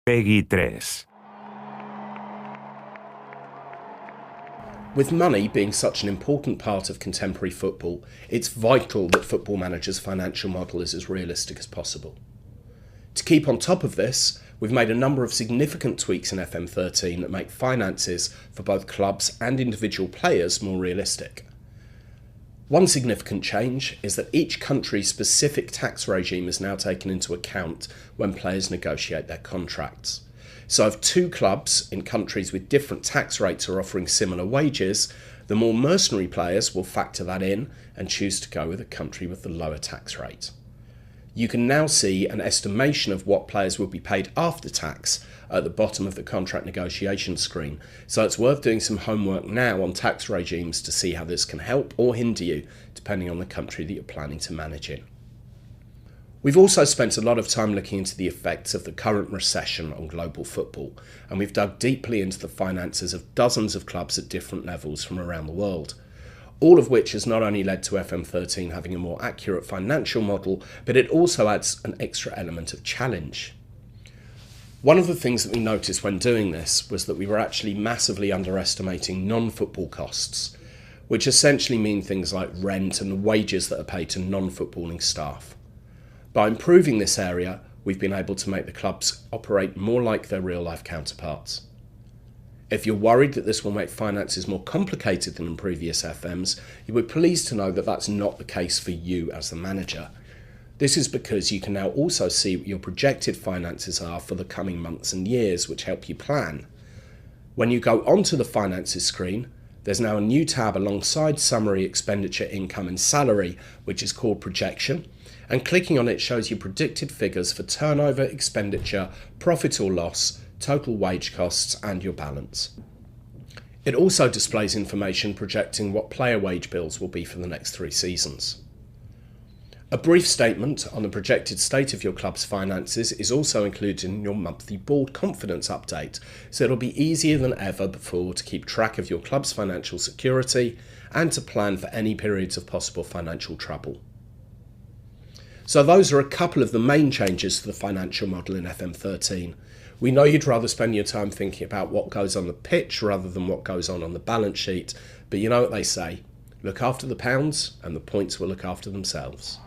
Peggy 3. With money being such an important part of contemporary football, it's vital that Football Manager's financial model is as realistic as possible. To keep on top of this, we've made a number of significant tweaks in FM13 that make finances for both clubs and individual players more realistic. One significant change is that each country's specific tax regime is now taken into account when players negotiate their contracts. So if two clubs in countries with different tax rates are offering similar wages, the more mercenary players will factor that in and choose to go with a country with the lower tax rate. You can now see an estimation of what players will be paid after tax at the bottom of the contract negotiation screen, so it's worth doing some homework now on tax regimes to see how this can help or hinder you, depending on the country that you're planning to manage in. We've also spent a lot of time looking into the effects of the current recession on global football, and we've dug deeply into the finances of dozens of clubs at different levels from around the world. All of which has not only led to FM13 having a more accurate financial model, but it also adds an extra element of challenge. One of the things that we noticed when doing this was that we were actually massively underestimating non-football costs, which essentially mean things like rent and the wages that are paid to non-footballing staff. By improving this area, we've been able to make the clubs operate more like their real-life counterparts. If you're worried that this will make finances more complicated than in previous FMs, you will be pleased to know that that's not the case for you as the manager. This is because you can now also see what your projected finances are for the coming months and years, which help you plan. When you go onto the finances screen, there's now a new tab alongside summary, expenditure, income and salary, which is called projection, and clicking on it shows you predicted figures for turnover, expenditure, profit or loss, total wage costs and your balance. It also displays information projecting what player wage bills will be for the next 3 seasons. A brief statement on the projected state of your club's finances is also included in your monthly board confidence update, so it'll be easier than ever before to keep track of your club's financial security and to plan for any periods of possible financial trouble. So those are a couple of the main changes to the financial model in FM13. We know you'd rather spend your time thinking about what goes on the pitch rather than what goes on the balance sheet, but you know what they say, look after the pounds and the points will look after themselves.